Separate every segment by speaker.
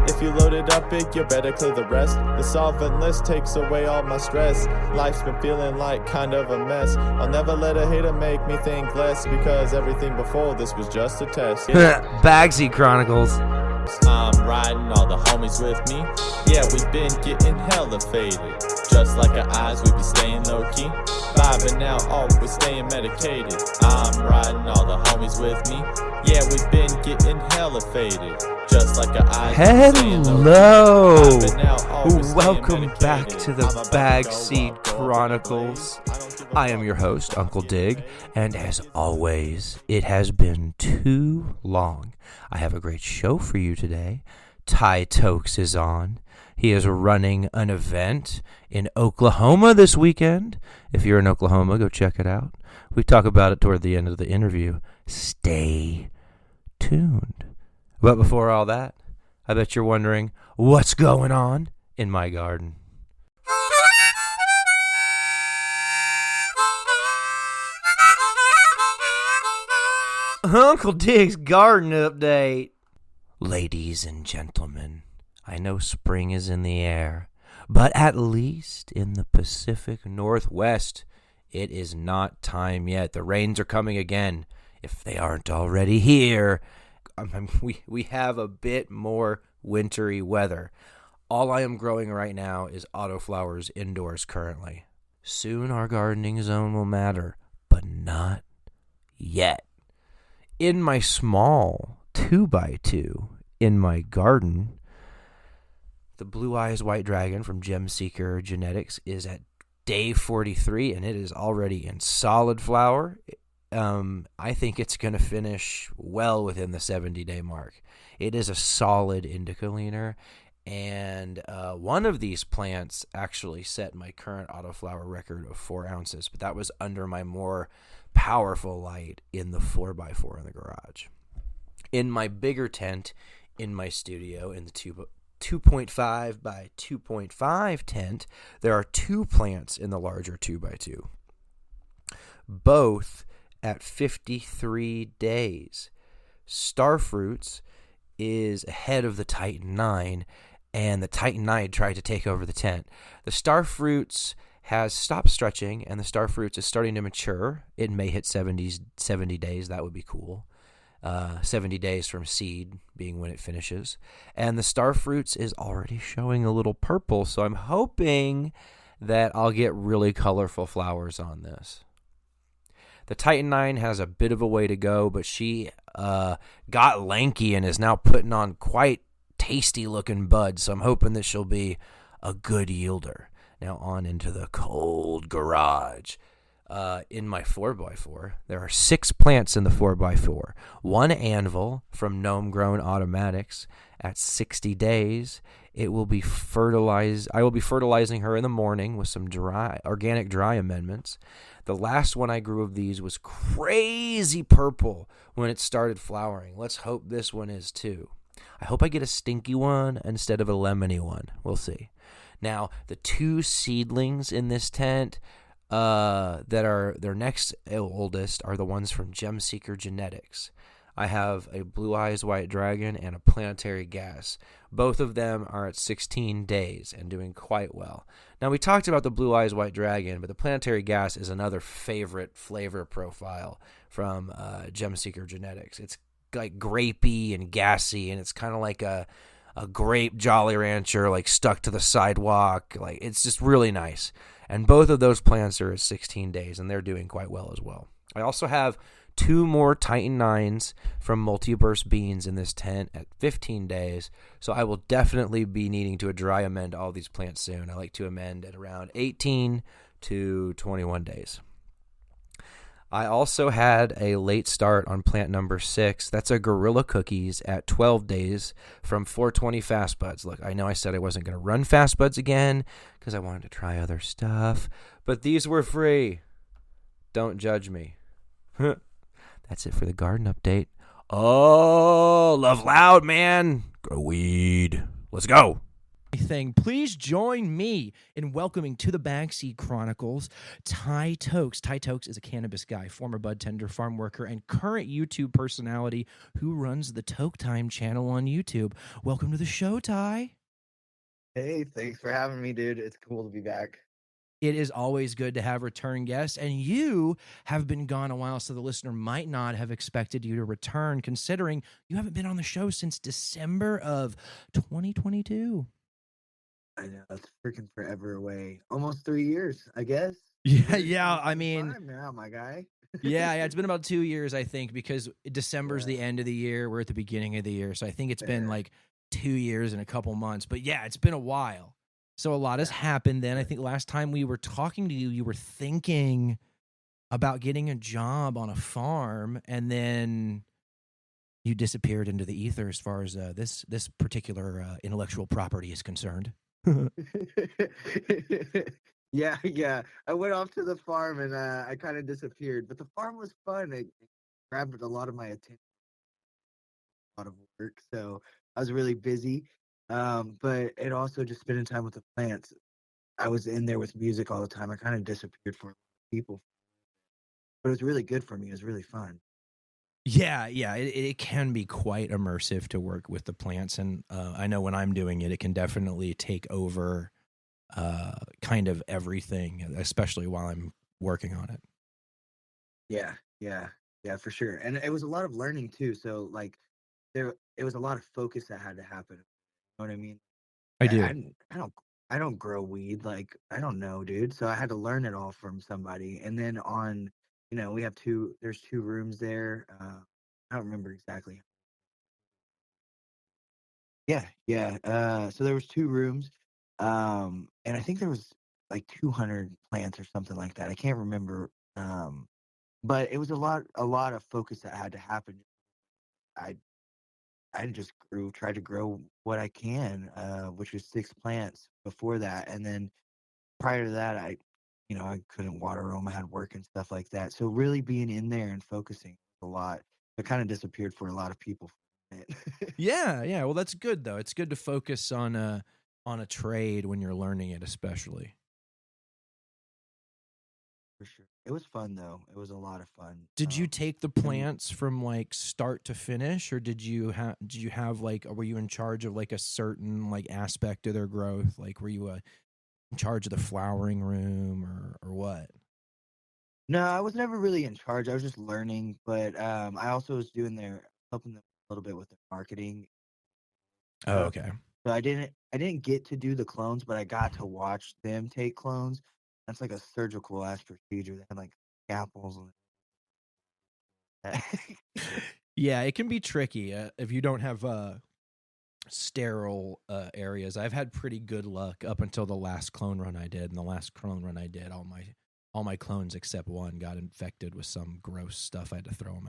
Speaker 1: If you load it up big, you better clear the rest. The solvent list takes away all my stress. Life's been feeling like kind of a mess. I'll never let a hater make me think less, because everything before this was just a test.
Speaker 2: Bagsy Chronicles.
Speaker 1: I'm riding, all the homies with me. Yeah, we've been getting hella faded. Just like our eyes, we be staying low-key. Vibing out, oh, we're staying medicated. I'm riding, all the homies with me. Yeah, we've been getting hella faded. Just like our eyes, we be staying
Speaker 2: Hello!
Speaker 1: low-key. Vibing out, oh, we're staying
Speaker 2: Welcome
Speaker 1: medicated.
Speaker 2: back to the
Speaker 1: I'm about to
Speaker 2: Bagseed
Speaker 1: go up,
Speaker 2: Chronicles.
Speaker 1: I don't give a
Speaker 2: I am
Speaker 1: fuck
Speaker 2: your
Speaker 1: if
Speaker 2: host,
Speaker 1: you
Speaker 2: Uncle
Speaker 1: get
Speaker 2: Dig,
Speaker 1: paid.
Speaker 2: and as always, it has been too long. I have a great show for you today. Tye Tokes is on. He is running an event in Oklahoma this weekend. If you're in Oklahoma, go check it out. We talk about it toward the end of the interview. Stay tuned. But before all that, I bet you're wondering what's going on in my garden. Uncle Dig's garden update. Ladies and gentlemen, I know spring is in the air, but at least in the Pacific Northwest, it is not time yet. The rains are coming again, if they aren't already here. We have a bit more wintry weather. All I am growing right now is autoflowers indoors currently. Soon our gardening zone will matter, but not yet. In my small 2x2 in my garden, the Blue Eyes White Dragon from Gem Seeker Genetics is at day 43, and it is already in solid flower. I think it's going to finish well within the 70-day mark. It is a solid indica leaner, and one of these plants actually set my current autoflower record of 4 ounces, but that was under my more powerful light in the 4x4 in the garage. In my bigger tent in my studio, in the 2.5 by 2.5 tent, there are 2 plants in the larger 2x2, both at 53 days. Starfruits is ahead of the Titan 9, and the Titan 9 tried to take over the tent. The Starfruits has stopped stretching, and the Starfruits is starting to mature. It may hit 70 days. That would be cool. 70 days from seed being when it finishes. And the Starfruits is already showing a little purple, so I'm hoping that I'll get really colorful flowers on this. The Titan 9 has a bit of a way to go, but she got lanky and is now putting on quite tasty-looking buds, so I'm hoping that she'll be a good yielder. Now on into the cold garage. In my 4x4, there are 6 plants in the 4x4. 1 anvil from Gnome Grown Automatics. At 60 days, it will be fertilized. I will be fertilizing her in the morning with some organic dry amendments. The last one I grew of these was crazy purple when it started flowering. Let's hope this one is too. I hope I get a stinky one instead of a lemony one. We'll see. Now, the 2 seedlings in this tent that are their next oldest are the ones from Gem Seeker Genetics. I have a Blue Eyes White Dragon and a Planetary Gas. Both of them are at 16 days and doing quite well. Now, we talked about the Blue Eyes White Dragon, but the Planetary Gas is another favorite flavor profile from Gem Seeker Genetics. It's like grapey and gassy, and it's kind of like a grape Jolly Rancher, like stuck to the sidewalk. Like, it's just really nice. And both of those plants are at 16 days, and they're doing quite well as well. I also have 2 more Titan 9s from Multiburst Beans in this tent at 15 days, so I will definitely be needing to dry amend all these plants soon. I like to amend at around 18 to 21 days. I also had a late start on plant number 6. That's a Gorilla Cookies at 12 days from 420 Fast Buds. Look, I know I said I wasn't going to run Fast Buds again because I wanted to try other stuff, but these were free. Don't judge me. That's it for the garden update. Oh, love loud, man. Grow weed. Let's go. everything. Please join me in welcoming to the Backseat Chronicles, Tye Tokes. Tye Tokes is a cannabis guy, former bud tender, farm worker, and current YouTube personality who runs the Toke Time channel on YouTube. Welcome to the show, Tye.
Speaker 3: Hey, thanks for having me, dude. It's cool to be back.
Speaker 2: It is always good to have return guests, and you have been gone a while, so the listener might not have expected you to return, considering you haven't been on the show since December of 2022.
Speaker 3: I know, it's freaking forever away. Almost 3 years, I guess.
Speaker 2: Yeah. I mean,
Speaker 3: time now, my guy.
Speaker 2: yeah, it's been about 2 years, I think, because December's the end of the year. We're at the beginning of the year, so I think it's been like 2 years and a couple months. But yeah, it's been a while. So a lot has happened then. I think last time we were talking to you, you were thinking about getting a job on a farm, and then you disappeared into the ether as far as this particular intellectual property is concerned.
Speaker 3: Yeah. I went off to the farm and I kind of disappeared. But the farm was fun. It grabbed a lot of my attention, a lot of work. So I was really busy. But it also just spending time with the plants. I was in there with music all the time. I kind of disappeared for people, but it was really good for me. It was really fun.
Speaker 2: Yeah, it can be quite immersive to work with the plants, and I know when I'm doing it, it can definitely take over kind of everything, especially while I'm working on it.
Speaker 3: Yeah, for sure. And it was a lot of learning too. So like it was a lot of focus that had to happen. You know what I mean?
Speaker 2: I do.
Speaker 3: I don't grow weed. Like, I don't know, dude. So I had to learn it all from somebody. And then we have there's 2 rooms there. I don't remember exactly. Yeah. So there was 2 rooms. And I think there was like 200 plants or something like that. I can't remember. But it was a lot of focus that had to happen. I I just tried to grow what I can, which was 6 plants before that. And then prior to that, I couldn't water them. I had work and stuff like that. So really being in there and focusing a lot, it kind of disappeared for a lot of people.
Speaker 2: Yeah. Well, that's good though. It's good to focus on a trade when you're learning it, especially.
Speaker 3: For sure. It was fun though. It was a lot of fun.
Speaker 2: Did you take the plants from like start to finish, or did you have like, were you in charge of like a certain like aspect of their growth? Like, were you in charge of the flowering room or what?
Speaker 3: No, I was never really in charge. I was just learning, but I also was helping them a little bit with the marketing.
Speaker 2: Oh, okay.
Speaker 3: So I didn't get to do the clones, but I got to watch them take clones. That's like a surgical ass procedure. They had like scalpels and
Speaker 2: Yeah, it can be tricky if you don't have sterile areas. I've had pretty good luck up until the last clone run I did, and the last clone run I did, all my clones except one got infected with some gross stuff. I had to throw them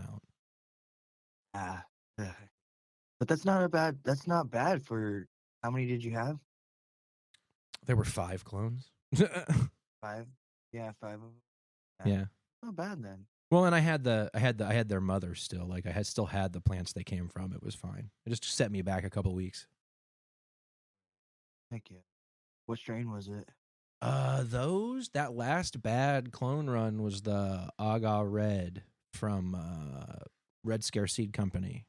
Speaker 2: out.
Speaker 3: But that's not bad for how many did you have?
Speaker 2: There were 5 clones.
Speaker 3: 5? Yeah, 5 of them.
Speaker 2: Yeah.
Speaker 3: Not bad then.
Speaker 2: Well, and I had their mother still. Like I still had the plants they came from. It was fine. It just set me back a couple weeks.
Speaker 3: Thank you. What strain was it?
Speaker 2: That last bad clone run was the Aga Red from Red Scare Seed Company.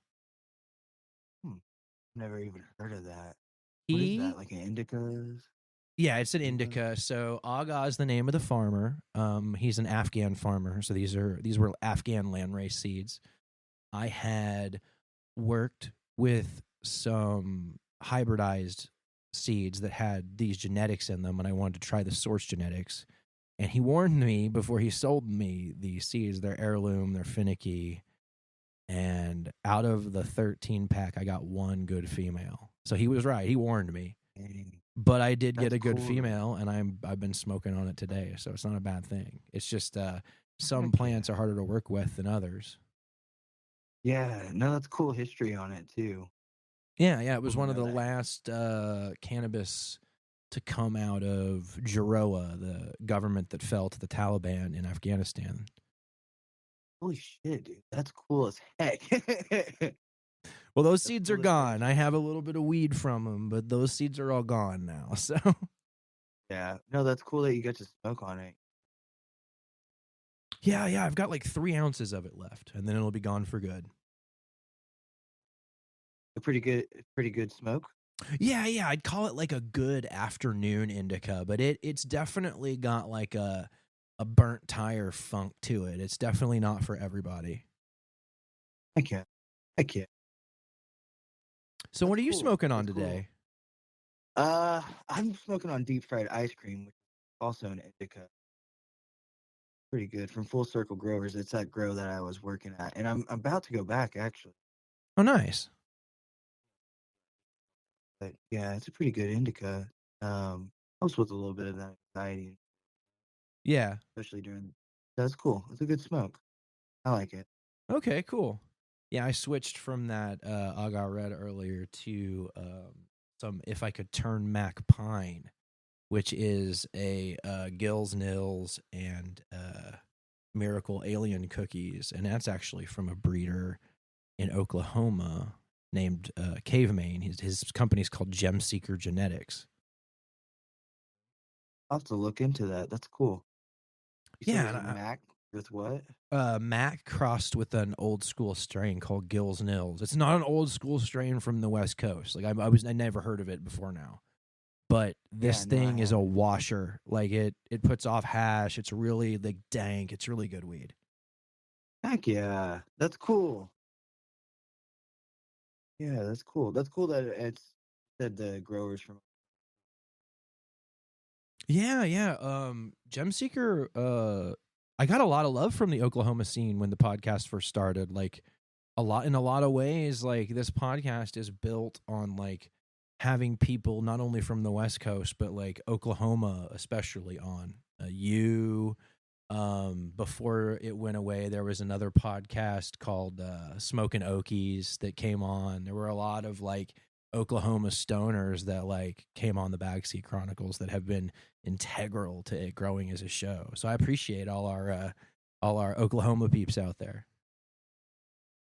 Speaker 3: Never even heard of that. What is that? Like an indica?
Speaker 2: Yeah, it's an indica. So Aga is the name of the farmer. He's an Afghan farmer. So these were Afghan landrace seeds. I had worked with some hybridized seeds that had these genetics in them, and I wanted to try the source genetics. And he warned me before he sold me these seeds. They're heirloom, they're finicky. And out of the 13 pack, I got 1 good female. So he was right. He warned me. But I did get a good female, and I've been smoking on it today. So it's not a bad thing. It's just some plants are harder to work with than others.
Speaker 3: Yeah, no, that's cool history on it too.
Speaker 2: Yeah. It was one of the last cannabis to come out of Jaroa, the government that fell to the Taliban in Afghanistan.
Speaker 3: Holy shit, dude. That's cool as heck.
Speaker 2: Well, those
Speaker 3: That's
Speaker 2: seeds
Speaker 3: cool
Speaker 2: are
Speaker 3: that you
Speaker 2: gone.
Speaker 3: guys
Speaker 2: I have a little bit of weed from them, but those seeds are all gone now. So
Speaker 3: yeah. No, that's cool that you get to smoke on it.
Speaker 2: yeah, I've got like 3 ounces of it left, and then it'll be gone for good.
Speaker 3: A pretty good smoke.
Speaker 2: Yeah, I'd call it like a good afternoon indica, but it's definitely got like a burnt tire funk to it. It's definitely not for everybody.
Speaker 3: I can't. I can't.
Speaker 2: So
Speaker 3: That's
Speaker 2: what are you
Speaker 3: cool.
Speaker 2: smoking on
Speaker 3: That's cool.
Speaker 2: today?
Speaker 3: I'm smoking on deep fried ice cream, which is also an indica. Pretty good from Full Circle Growers. It's that grow that I was working at, and I'm about to go back actually.
Speaker 2: Oh, nice.
Speaker 3: But yeah, it's a pretty good indica. Helps with a little bit of that anxiety,
Speaker 2: Yeah.
Speaker 3: especially during. That's cool. It's a good smoke. I like it.
Speaker 2: Okay, cool. Yeah, I switched from that Aga Red earlier to some If I Could Turn Mac Pine, which is a Gills Nils and Miracle Alien cookies, and that's actually from a breeder in Oklahoma named Cavemain. His company's called Gem Seeker Genetics.
Speaker 3: I'll have to look into that. That's cool. You said it was a
Speaker 2: Yeah,
Speaker 3: Mac with what?
Speaker 2: Mac crossed with an old school strain called Gills Nils. It's not an old school strain from the West Coast. Like I never heard of it before now. But
Speaker 3: Yeah,
Speaker 2: this
Speaker 3: no, I
Speaker 2: thing is a
Speaker 3: haven't.
Speaker 2: washer. Like it puts off hash. It's really like dank. It's really good weed.
Speaker 3: Heck yeah, that's cool. Yeah, that's cool. That's cool that it's said the growers from.
Speaker 2: Yeah. Gem Seeker, I got a lot of love from the Oklahoma scene when the podcast first started. Like in a lot of ways, like this podcast is built on like having people not only from the West Coast, but like Oklahoma, especially on you. Before it went away, there was another podcast called Smokin' Okies that came on. There were a lot of like Oklahoma stoners that like came on the Backseat Chronicles that have been integral to it growing as a show. So I appreciate all our Oklahoma peeps out there.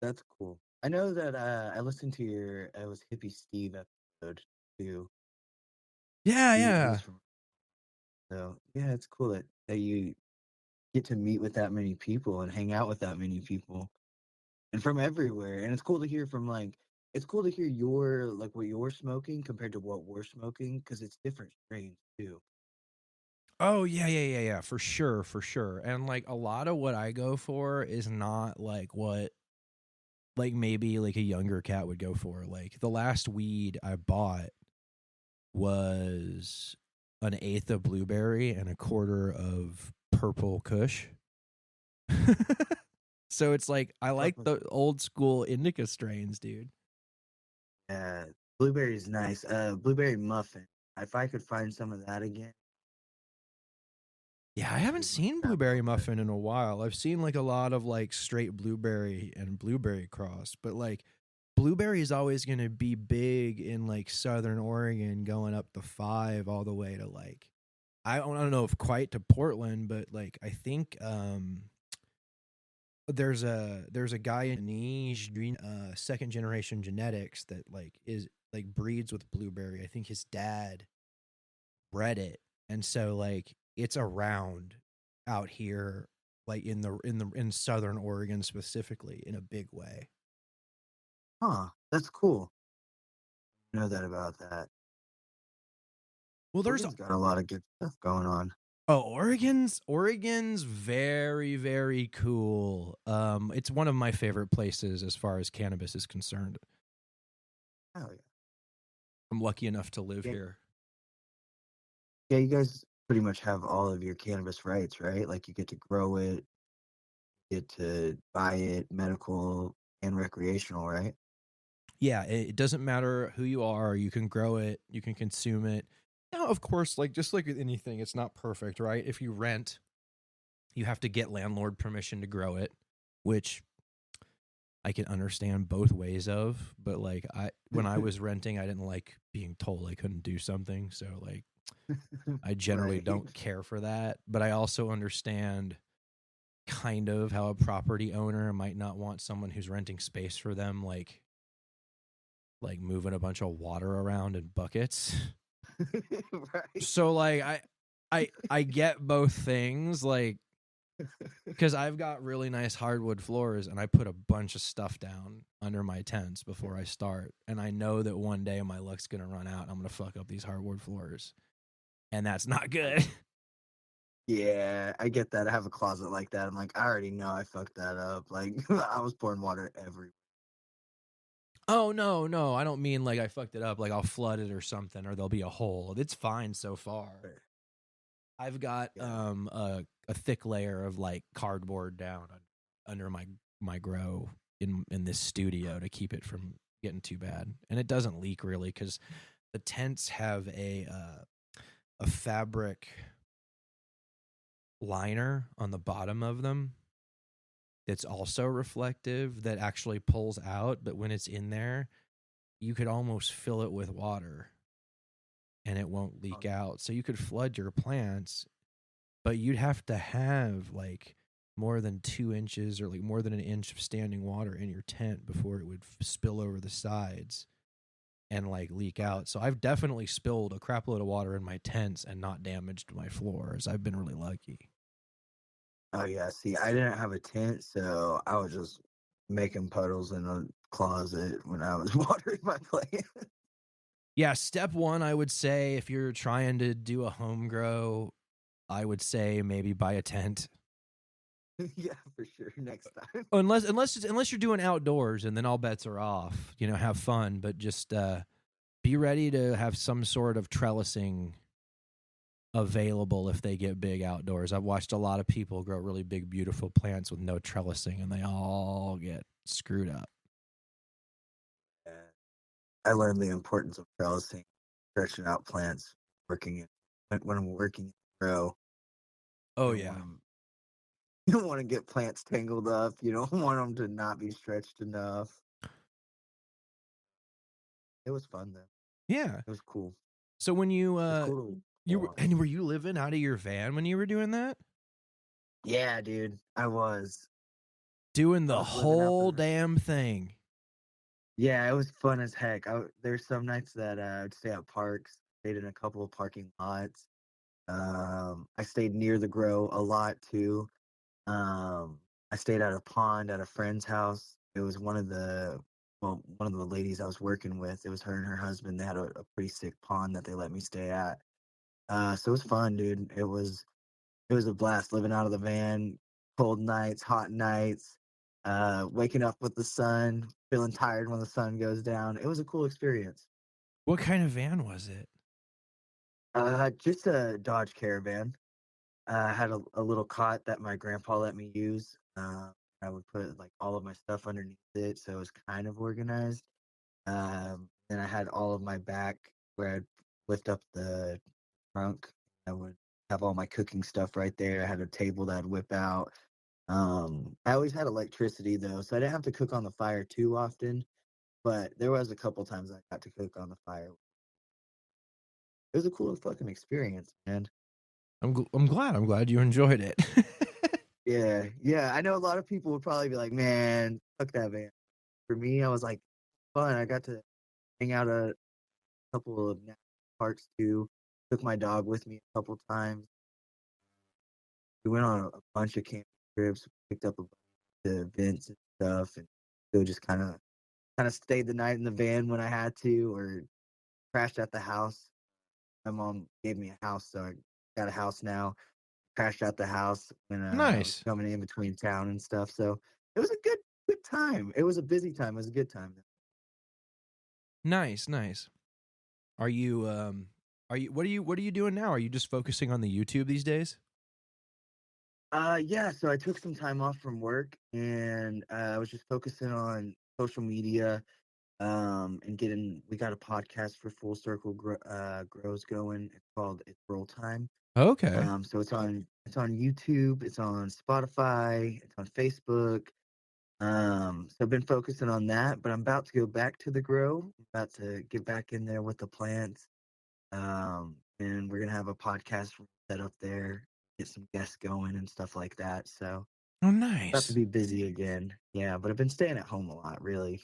Speaker 3: That's cool. I know that I listened to your it was Hippie Steve episode too. He's
Speaker 2: Yeah.
Speaker 3: from so yeah, it's cool that you get to meet with that many people and hang out with that many people and from everywhere. And it's cool to hear from like it's cool to hear your like what you're smoking compared to what we're smoking because it's different strains too.
Speaker 2: Oh yeah, for sure. And like a lot of what I go for is not like what like maybe like a younger cat would go for. Like the last weed I bought was an eighth of blueberry and a quarter of purple kush. So it's like I like the old school indica strains, dude.
Speaker 3: Yeah, blueberry's nice. Blueberry muffin. If I could find some of that again,
Speaker 2: Yeah, I haven't
Speaker 3: excuse my
Speaker 2: seen
Speaker 3: crap a
Speaker 2: blueberry
Speaker 3: little bit.
Speaker 2: muffin in a while. I've seen like a lot of like straight blueberry and blueberry cross, but like blueberry is always going to be big in like Southern Oregon, going up the 5 all the way to like I don't know if quite to Portland, but like I think there's a guy in Niche doing second generation genetics that like is like breeds with blueberry. I think his dad bred it, and so like it's around out here, like in Southern Oregon specifically, in a big way.
Speaker 3: Huh, that's cool. I know that about that.
Speaker 2: Well, there's
Speaker 3: Oregon's got a lot of good stuff going on.
Speaker 2: Oregon's very cool. It's one of my favorite places as far as cannabis is concerned.
Speaker 3: Oh yeah.
Speaker 2: I'm lucky enough to live here.
Speaker 3: Yeah, you guys pretty much have all of your cannabis rights, right? Like you get to grow it, get to buy it, medical and recreational, right?
Speaker 2: Yeah, it doesn't matter who you are. You can grow it, you can consume it. Now, of course, like just like with anything, it's not perfect, right? If you rent, you have to get landlord permission to grow it, which I can understand both ways of. But like when I was renting, I didn't like being told I couldn't do something. So like I generally
Speaker 3: Right.
Speaker 2: don't care for that. But I also understand kind of how a property owner might not want someone who's renting space for them like like moving a bunch of water around in buckets.
Speaker 3: Right.
Speaker 2: So like I get both things, like, because I've got really nice hardwood floors and I put a bunch of stuff down under my tents before I start, and I know that one day my luck's gonna run out and I'm gonna fuck up these hardwood floors, and that's not good.
Speaker 3: Yeah, I get that. I have a closet like that. I'm like, I already know I fucked that up. Like, I was pouring water everywhere.
Speaker 2: Oh no, I don't mean like I fucked it up, like I'll flood it or something, or there'll be a hole. It's fine so far. I've got
Speaker 3: Yeah.
Speaker 2: a thick layer of like cardboard down under my grow in this studio to keep it from getting too bad, and it doesn't leak really because the tents have a fabric liner on the bottom of them that's also reflective that actually pulls out, but when it's in there you could almost fill it with water and it won't leak out. So you could flood your plants, but you'd have to have like more than 2 inches or like more than an inch of standing water in your tent before it would spill over the sides and like leak out. So I've definitely spilled a crap load of water in my tents and not damaged my floors. I've been really lucky.
Speaker 3: Oh yeah. See, I didn't have a tent, so I was just making puddles in a closet when I was watering my plant.
Speaker 2: Yeah, step one, I would say if you're trying to do a home grow, I would say maybe buy a tent.
Speaker 3: Yeah, for sure. Next time.
Speaker 2: Unless you're doing outdoors, and then all bets are off. You know, have fun, but just be ready to have some sort of trellising available if they get big outdoors. I've watched a lot of people grow really big, beautiful plants with no trellising, and they all get screwed up.
Speaker 3: Yeah. I learned the importance of trellising, stretching out plants, working it when I'm working in the grow.
Speaker 2: Oh
Speaker 3: You don't
Speaker 2: yeah,
Speaker 3: want them. You don't want to get plants tangled up. You don't want them to not be stretched enough. It was fun though.
Speaker 2: yeah.
Speaker 3: It was cool.
Speaker 2: So when
Speaker 3: It was cool to watch.
Speaker 2: were you living out of your van when you were doing that?
Speaker 3: Yeah, dude, I was.
Speaker 2: Doing
Speaker 3: I
Speaker 2: the
Speaker 3: was living out
Speaker 2: whole
Speaker 3: the.
Speaker 2: damn thing.
Speaker 3: Yeah, it was fun as heck. There's some nights that I'd stay at parks. Stayed in a couple of parking lots. I stayed near the grow a lot too. I stayed at a pond at a friend's house. It was one of the ladies I was working with. It was her and her husband. They had a pretty sick pond that they let me stay at. So it was fun, dude. It was a blast living out of the van, cold nights, hot nights, waking up with the sun, feeling tired when the sun goes down. It was a cool experience.
Speaker 2: What kind of van was it?
Speaker 3: Just a Dodge Caravan. I had a little cot that my grandpa let me use. I would put like all of my stuff underneath it, so it was kind of organized. Then I had all of my back where I'd lift up the trunk. I would have all my cooking stuff right there. I had a table that I'd whip out. I always had electricity though, so I didn't have to cook on the fire too often. But there was a couple times I got to cook on the fire. It was a cool fucking experience, man.
Speaker 2: I'm glad. I'm glad you enjoyed it.
Speaker 3: Yeah, yeah. I know a lot of people would probably be like, "Man, fuck that van." For me, I was like, fun. I got to hang out at a couple of national parks too. Took my dog with me a couple times. We went on a bunch of camping trips. Picked up a bunch of events and stuff, and so just kind of stayed the night in the van when I had to, or crashed at the house. My mom gave me a house, so I got a house now. Crashed at the house when I was
Speaker 2: Nice.
Speaker 3: coming in between town and stuff. So it was a good time. It was a busy time. It was a good time.
Speaker 2: Nice. Are you what are you doing now? Are you just focusing on the YouTube these days?
Speaker 3: Yeah, so I took some time off from work and I was just focusing on social media and getting we got a podcast for Full Circle Grows going. It's called It's Roll Time.
Speaker 2: Okay.
Speaker 3: So it's on YouTube, it's on Spotify, it's on Facebook. So I've been focusing on that, but I'm about to go back to the grow. I'm about to get back in there with the plants. And we're gonna have a podcast set up there, get some guests going and stuff like that. So
Speaker 2: Oh,
Speaker 3: about to
Speaker 2: nice.
Speaker 3: be busy again. Yeah, but I've been staying at home a lot, really.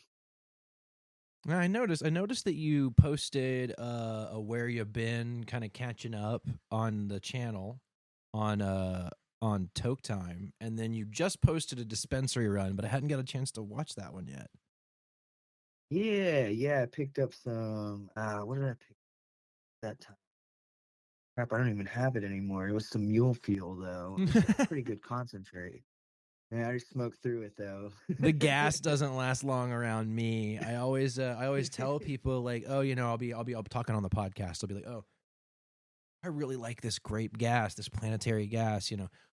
Speaker 2: I noticed that you posted a where you been, kind of catching up on the channel on Toke Time, and then you just posted a dispensary run, but I hadn't got a chance to watch that one yet.
Speaker 3: Yeah, I picked up some. What did I pick that time? Crap, I don't even have it anymore. It was some mule fuel though. It's a pretty good concentrate. Yeah, I already smoked through it though.
Speaker 2: The gas doesn't last long around me. I always tell people like, oh, I'll be talking on the podcast. I'll be like, oh, I really like this grape gas, this planetary gas,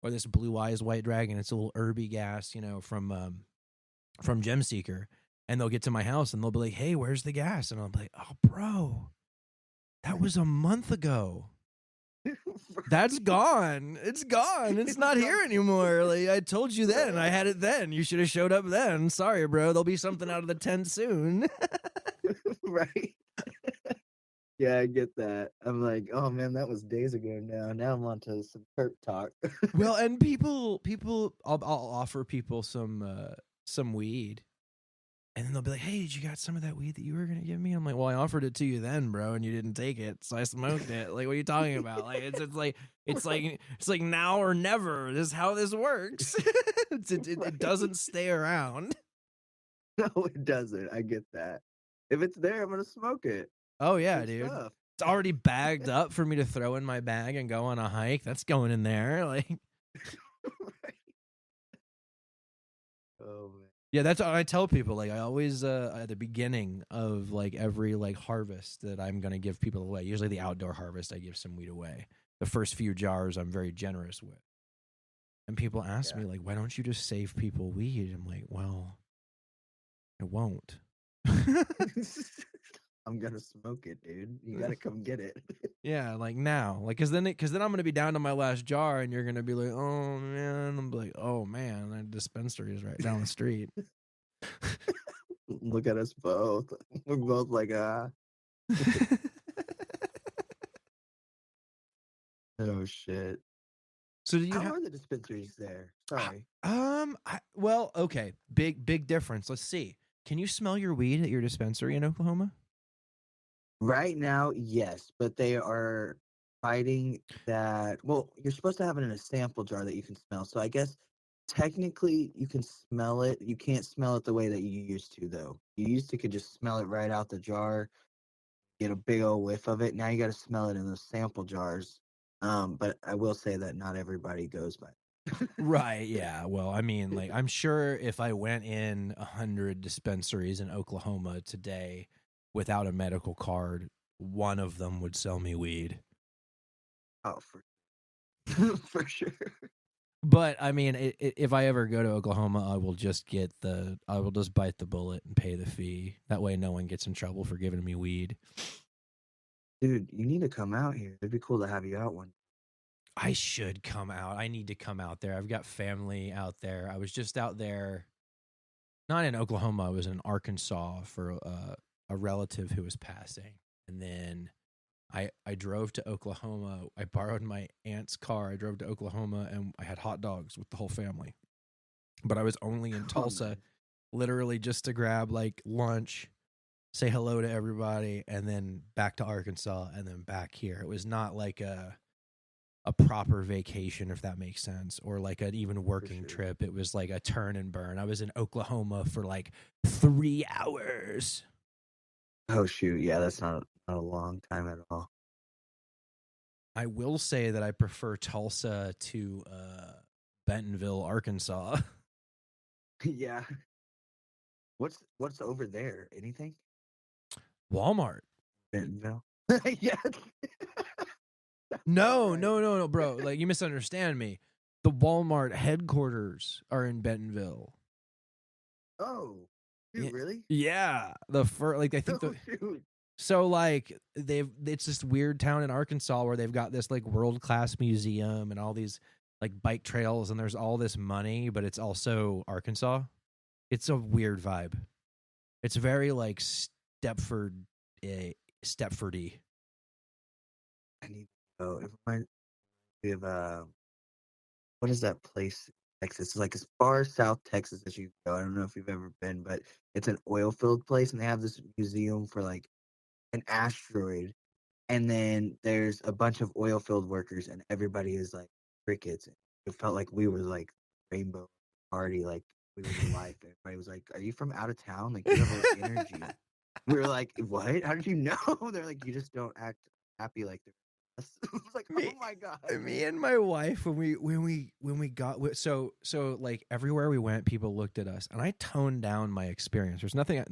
Speaker 2: or this Blue Eyes White Dragon. It's a little herby gas, from Gem Seeker. And they'll get to my house and they'll be like, hey, where's the gas? And I'll be like, oh, bro, that was a month ago. That's gone. It's gone. It's not here anymore. Like, I told you then, and I had it then. You should have showed up then. Sorry, bro. There'll be something out of the tent soon.
Speaker 3: Right. Yeah, I get that. I'm like, oh man, that was days ago now. Now I'm on to some perp talk.
Speaker 2: Well, and people, I'll offer people some weed, and then they'll be like, hey, did you got some of that weed that you were gonna give me? I'm like, well, I offered it to you then, bro, and you didn't take it, so I smoked it. Like, what are you talking about? Like, it's like now or never. This is how this works. It doesn't stay around.
Speaker 3: No, it doesn't. I get that. If it's there, I'm gonna smoke it.
Speaker 2: Oh yeah,
Speaker 3: Good
Speaker 2: dude.
Speaker 3: stuff.
Speaker 2: It's already bagged up for me to throw in my bag and go on a hike. That's going in there. Like,
Speaker 3: Right. Oh man.
Speaker 2: yeah, that's what I tell people. Like, I always at the beginning of like every like harvest that I'm gonna give people away. Usually the outdoor harvest, I give some weed away. The first few jars, I'm very generous with. And people ask me like, why don't you just save people weed? I'm like, well, I won't.
Speaker 3: I'm gonna smoke it, dude. You gotta come get it.
Speaker 2: Yeah, like now, like because then I'm gonna be down to my last jar, and you're gonna be like, oh man, I'm like, oh man, that dispensary is right down the street.
Speaker 3: Look at us both. We're both like, oh shit.
Speaker 2: So do you
Speaker 3: How are the dispensaries there? Sorry.
Speaker 2: well, okay, big difference. Let's see. Can you smell your weed at your dispensary in Oklahoma?
Speaker 3: Right now, yes, but they are fighting that. Well, you're supposed to have it in a sample jar that you can smell. So I guess technically you can smell it. You can't smell it the way that you used to, though. You used to could just smell it right out the jar, get a big old whiff of it. Now you got to smell it in those sample jars. But I will say that not everybody goes by.
Speaker 2: Right, yeah. Well, I mean, like, I'm sure if I went in 100 dispensaries in Oklahoma today without a medical card, one of them would sell me weed.
Speaker 3: Oh, for sure.
Speaker 2: But I mean, if I ever go to Oklahoma, I will just bite the bullet and pay the fee. That way, no one gets in trouble for giving me weed.
Speaker 3: Dude, you need to come out here. It'd be cool to have you out one.
Speaker 2: I should come out. I need to come out there. I've got family out there. I was just out there, not in Oklahoma. I was in Arkansas for a relative who was passing. And then I drove to Oklahoma. I borrowed my aunt's car. I drove to Oklahoma, and I had hot dogs with the whole family. But I was only in Tulsa, literally just to grab like lunch, say hello to everybody, and then back to Arkansas, and then back here. It was not like a proper vacation, if that makes sense, or like an even working trip. It was like a turn and burn. I was in Oklahoma for like 3 hours.
Speaker 3: Oh shoot, yeah, that's not a long time at all.
Speaker 2: I will say that I prefer Tulsa to Bentonville, Arkansas.
Speaker 3: Yeah. What's over there? Anything?
Speaker 2: Walmart.
Speaker 3: Bentonville. Yeah.
Speaker 2: No, bro. Like, you misunderstand me. The Walmart headquarters are in Bentonville.
Speaker 3: Oh, dude, really?
Speaker 2: Yeah, I think
Speaker 3: Shoot.
Speaker 2: so. Like, it's this weird town in Arkansas where they've got this like world-class museum and all these like bike trails, and there's all this money, but it's also Arkansas. It's a weird vibe. It's very like Stepfordy.
Speaker 3: I need to go. It reminds me of what is that place Texas. It's like as far south Texas as you go. I don't know if you've ever been, but it's an oil filled place, and they have this museum for like an asteroid. And then there's a bunch of oil field workers, and everybody is like crickets. It felt like we were like rainbow party, like we were the life. Everybody was like, "Are you from out of town? Like you have a energy." We were like, "What? How did you know?" They're like, "You just don't act happy like the rest." I was like,
Speaker 2: Me,
Speaker 3: "Oh my god!"
Speaker 2: me
Speaker 3: Man.
Speaker 2: and my wife when we got so like everywhere we went, people looked at us, and I toned down my experience. There's nothing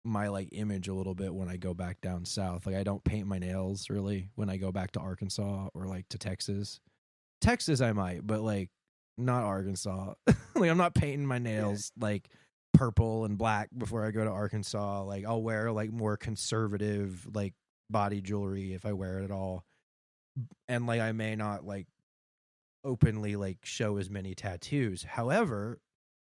Speaker 2: my like image a little bit when I go back down south. Like I don't paint my nails really when I go back to Arkansas or like to Texas. Texas I might, but like not Arkansas. Like I'm not painting my nails like purple and black before I go to Arkansas. Like I'll wear like more conservative like body jewelry if I wear it at all. And like I may not like openly like show as many tattoos. However,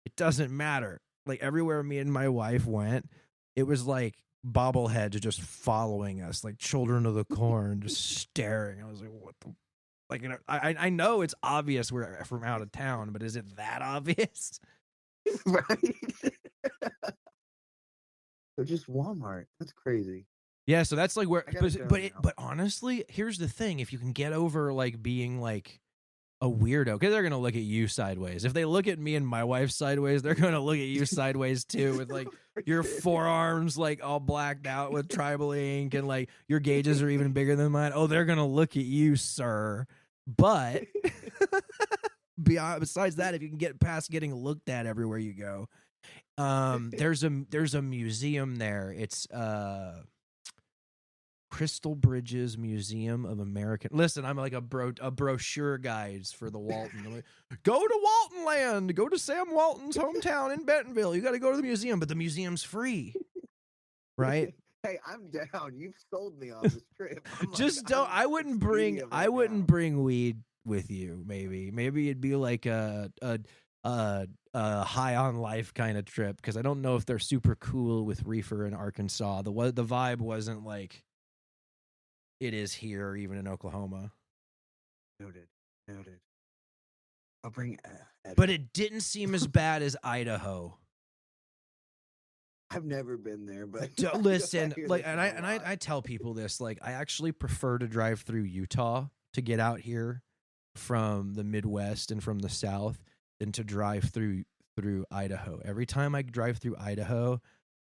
Speaker 2: it doesn't matter. Like everywhere me and my wife went, it was like bobbleheads just following us, like children of the corn, just staring. I was like, what the like, you know, I know it's obvious we're from out of town, but is it that obvious?
Speaker 3: Right? They're just Walmart. That's crazy.
Speaker 2: Yeah, so that's like where,
Speaker 3: I gotta go now.
Speaker 2: but honestly, here's the thing: if you can get over like being like a weirdo, because they're gonna look at you sideways. If they look at me and my wife sideways, they're gonna look at you sideways too, with like your forearms like all blacked out with tribal ink, and like your gauges are even bigger than mine. Oh, they're gonna look at you, sir. But besides that, if you can get past getting looked at everywhere you go, there's a museum there. It's Crystal Bridges Museum of American. Listen, I'm like a brochure guides for the Walton. I'm like, go to Walton Land. Go to Sam Walton's hometown in Bentonville. You got to go to the museum, but the museum's free, right?
Speaker 3: Hey, I'm down. You've sold me on this trip.
Speaker 2: Just don't. I wouldn't bring weed with you. Maybe it'd be like a high on life kind of trip, because I don't know if they're super cool with reefer in Arkansas. The vibe wasn't like it is here, or even in Oklahoma.
Speaker 3: Noted. I'll bring.
Speaker 2: But it didn't seem as bad as Idaho.
Speaker 3: I've never been there, but
Speaker 2: Listen, like, and I tell people this, like, I actually prefer to drive through Utah to get out here from the Midwest and from the South than to drive through Idaho. Every time I drive through Idaho,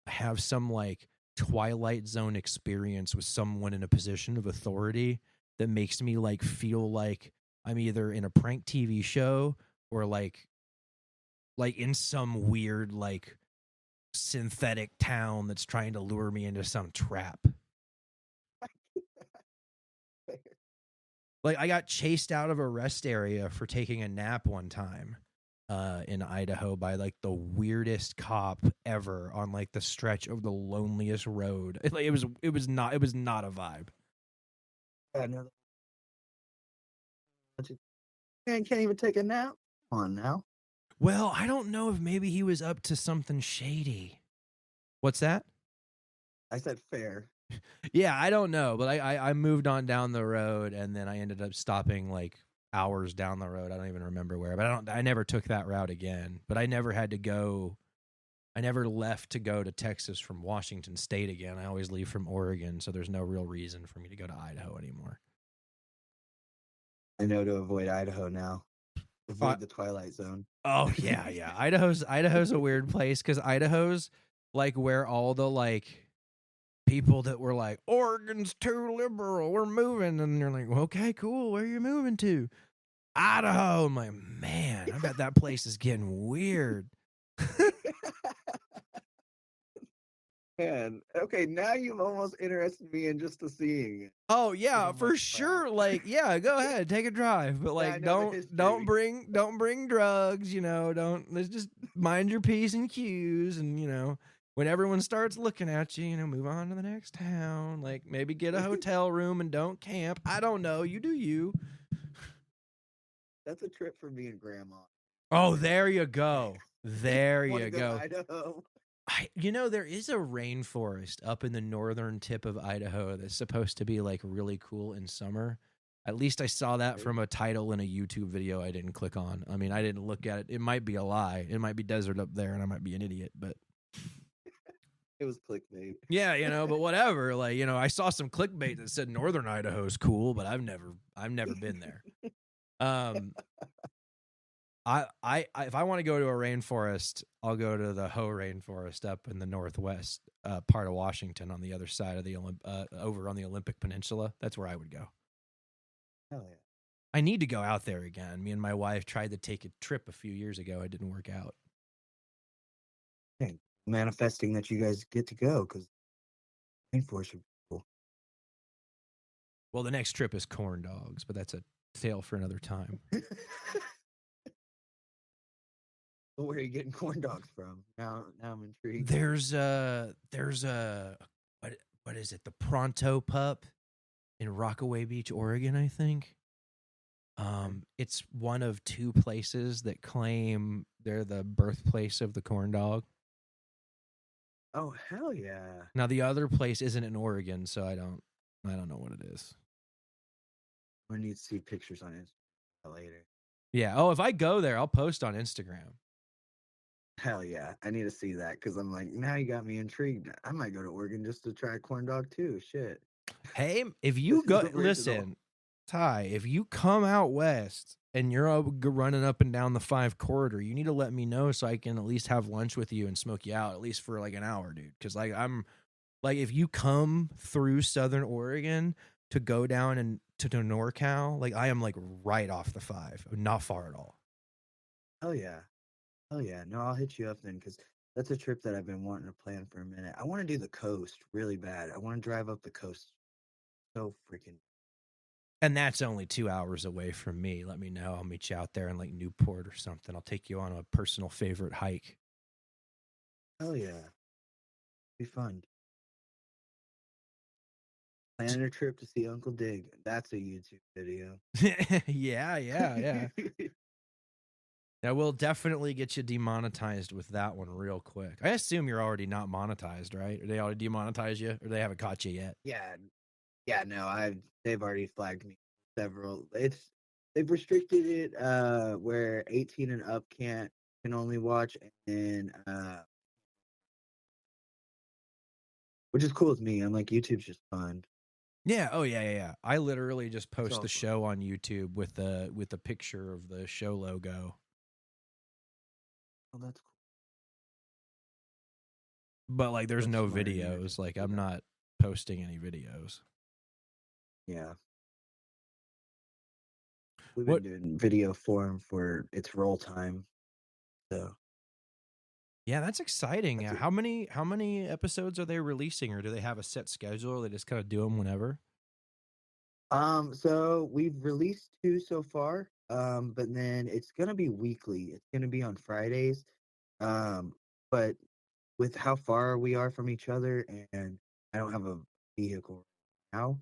Speaker 2: I have some like Twilight Zone experience with someone in a position of authority that makes me like feel like I'm either in a prank TV show or like in some weird like synthetic town that's trying to lure me into some trap. Like I got chased out of a rest area for taking a nap one time in Idaho by like the weirdest cop ever on like the stretch of the loneliest road. It was not a vibe.
Speaker 3: Man can't even take a nap. Come on now.
Speaker 2: Well, I don't know if maybe he was up to something shady. What's that?
Speaker 3: I said fair.
Speaker 2: Yeah, I don't know, but I moved on down the road, and then I ended up stopping like hours down the road. I don't even remember where, but I never took that route again. But I never left to go to Texas from Washington State again. I always leave from Oregon, so there's no real reason for me to go to Idaho anymore.
Speaker 3: I know to avoid Idaho now. Avoid the Twilight Zone.
Speaker 2: Oh yeah. Idaho's a weird place, because Idaho's like where all the like people that were like, Oregon's too liberal, we're moving, and you're like, okay, cool, where are you moving to? Idaho. I'm like, man, I bet that place is getting weird.
Speaker 3: Man, okay, now you've almost interested me in just seeing it.
Speaker 2: Oh yeah, for sure. Like, yeah, go ahead, take a drive, but like, don't bring drugs. You know, let's just mind your p's and q's, and you know, when everyone starts looking at you, you know, move on to the next town. Like, maybe get a hotel room and don't camp. I don't know. You do you.
Speaker 3: That's a trip for me and Grandma.
Speaker 2: Oh, there you go. There you go.
Speaker 3: Idaho.
Speaker 2: You know, there is a rainforest up in the northern tip of Idaho that's supposed to be like really cool in summer. At least I saw that from a title in a YouTube video I didn't click on. I mean, I didn't look at it. It might be a lie. It might be desert up there, and I might be an idiot. But
Speaker 3: It was clickbait.
Speaker 2: yeah, but whatever. Like, I saw some clickbait that said Northern Idaho's cool, but I've never been there. I if I want to go to a rainforest, I'll go to the Hoh Rainforest up in the northwest part of Washington on the other side of the over on the Olympic Peninsula. That's where I would go.
Speaker 3: Hell yeah.
Speaker 2: I need to go out there again. Me and my wife tried to take a trip a few years ago. It didn't work out.
Speaker 3: Hey, manifesting that you guys get to go because rainforest would be cool.
Speaker 2: Well, the next trip is corn dogs, but that's a tale for another time.
Speaker 3: Well, where are you getting corn dogs from? Now I'm intrigued.
Speaker 2: There's a what is it? The Pronto Pup in Rockaway Beach, Oregon, I think. It's one of two places that claim they're the birthplace of the corn dog.
Speaker 3: Oh, hell yeah.
Speaker 2: Now the other place isn't in Oregon, so I don't know what it is.
Speaker 3: I need to see pictures on Instagram later.
Speaker 2: Yeah. Oh, if I go there, I'll post on Instagram.
Speaker 3: Hell yeah. I need to see that because I'm like, now you got me intrigued. I might go to Oregon just to try a corn dog too. Shit.
Speaker 2: Hey, if you go, listen, Tye, if you come out west and you're running up and down the 5 corridor, you need to let me know so I can at least have lunch with you and smoke you out at least for like an hour, dude. Because like if you come through Southern Oregon to go down and to NorCal, like I am like right off the 5, not far at all.
Speaker 3: Hell yeah. Oh yeah, no, I'll hit you up then because that's a trip that I've been wanting to plan for a minute. I want to do the coast really bad. I want to drive up the coast. So freaking.
Speaker 2: And that's only 2 hours away from me. Let me know. I'll meet you out there in like Newport or something. I'll take you on a personal favorite hike.
Speaker 3: Hell yeah, be fun. Planning a trip to see Uncle Dig. That's a YouTube video.
Speaker 2: yeah. I will definitely get you demonetized with that one real quick. I assume you're already not monetized, right? Or they already demonetized you, or they haven't caught you yet?
Speaker 3: Yeah. No, they've already flagged me several. They've restricted it where 18 and up can only watch, and which is cool with me. I'm like, YouTube's just fun.
Speaker 2: Yeah. Oh yeah. I literally just post the show on YouTube with the picture of the show logo.
Speaker 3: Oh, that's cool.
Speaker 2: But like, there's no videos. Like, I'm not posting any videos.
Speaker 3: Yeah. We've been doing video form for its roll time. So.
Speaker 2: Yeah, that's exciting. Yeah. How many episodes are they releasing, or do they have a set schedule, or they just kind of do them whenever?
Speaker 3: So we've released 2 so far. But then it's gonna be weekly. It's gonna be on Fridays. But with how far we are from each other, and I don't have a vehicle now.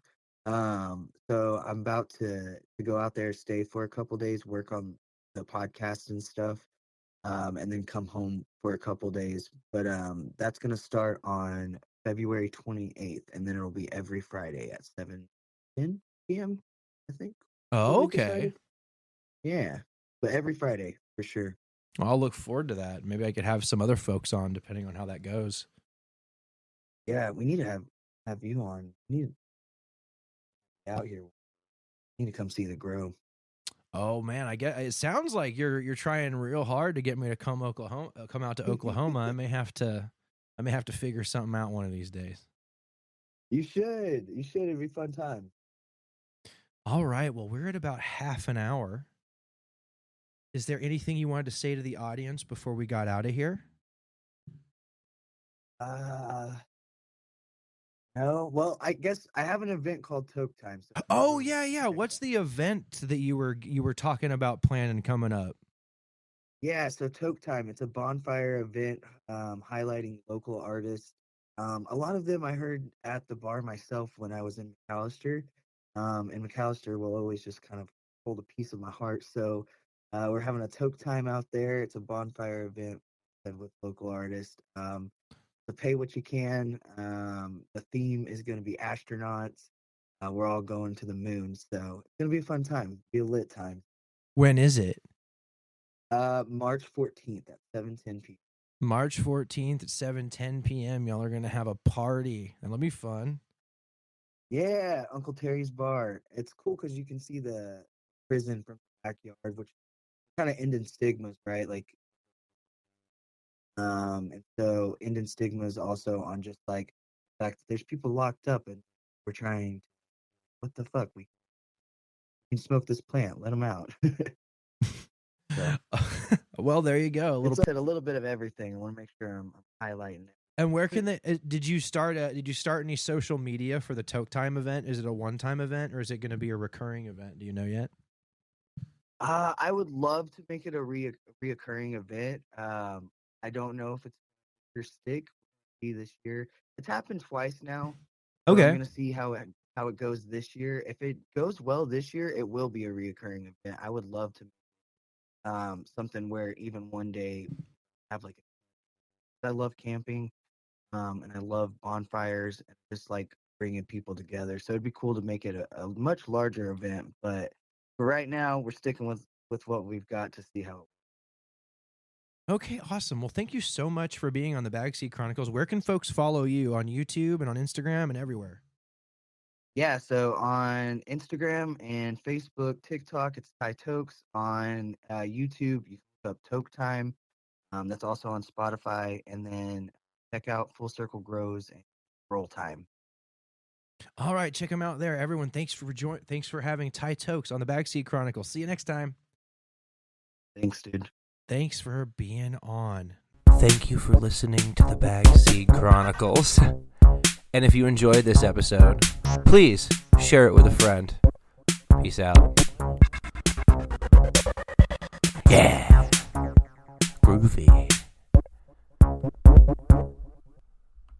Speaker 3: So I'm about to go out there, stay for a couple days, work on the podcast and stuff, and then come home for a couple days. But that's gonna start on February 28th, and then it'll be every Friday at 7:10 p.m. I think.
Speaker 2: Oh, okay.
Speaker 3: Yeah, but every Friday for sure.
Speaker 2: Well, I'll look forward to that. Maybe I could have some other folks on, depending on how that goes.
Speaker 3: Yeah, we need to have you on. We need to out here. We need to come see the grow.
Speaker 2: Oh man, I get. It sounds like you're trying real hard to get me to come out to Oklahoma. I may have to figure something out one of these days.
Speaker 3: You should. It'd be a fun time.
Speaker 2: All right. Well, we're at about half an hour. Is there anything you wanted to say to the audience before we got out of here?
Speaker 3: No. Well, I guess I have an event called Toke Time. So
Speaker 2: oh yeah. What's the event that you were talking about planning coming up?
Speaker 3: Yeah, so Toke Time. It's a bonfire event highlighting local artists. A lot of them I heard at the bar myself when I was in McAllister. And McAllister will always just kind of hold a piece of my heart. So we're having a Toke Time out there. It's a bonfire event with local artists. To pay what you can. The theme is going to be astronauts. We're all going to the moon, so it's gonna be a fun time. Be a lit time.
Speaker 2: When is it?
Speaker 3: March 14th at 7:10 p.m.
Speaker 2: March 14th at 7:10 p.m. Y'all are going to have a party. That'll be fun.
Speaker 3: Yeah, Uncle Terry's bar. It's cool because you can see the prison from the backyard, which kind of ending stigmas, right? Like, and so ending stigmas also on just like the fact that there's people locked up and we're trying. What the fuck? We can smoke this plant. Let them out. So,
Speaker 2: Well, there you go.
Speaker 3: it's a little bit of everything. I want to make sure I'm highlighting it.
Speaker 2: And where can they? Did you start any social media for the Toke Time event? Is it a one-time event or is it going to be a recurring event? Do you know yet?
Speaker 3: I would love to make it a reoccurring event. I don't know if it's your stick this year. It's happened twice now. So
Speaker 2: Okay.
Speaker 3: I'm gonna see how it goes this year. If it goes well this year, it will be a reoccurring event. I would love to something where even one day have like I love camping and I love bonfires and just like bringing people together. So it'd be cool to make it a much larger event. But for right now, we're sticking with what we've got to see how.
Speaker 2: Okay, awesome. Well, thank you so much for being on the Backseat Chronicles. Where can folks follow you on YouTube and on Instagram and everywhere?
Speaker 3: Yeah, so on Instagram and Facebook, TikTok, it's Tye Tokes. On YouTube, you can look up Toke Time. That's also on Spotify. And then check out Full Circle Grows and Roll Time.
Speaker 2: All right, check them out there, everyone. Thanks for having Tye Tokes on the Backseat Chronicles. See you next time.
Speaker 3: Thanks, dude.
Speaker 2: Thanks for being on. Thank you for listening to the Backseat Chronicles. And if you enjoyed this episode, please share it with a friend. Peace out. Yeah. Groovy.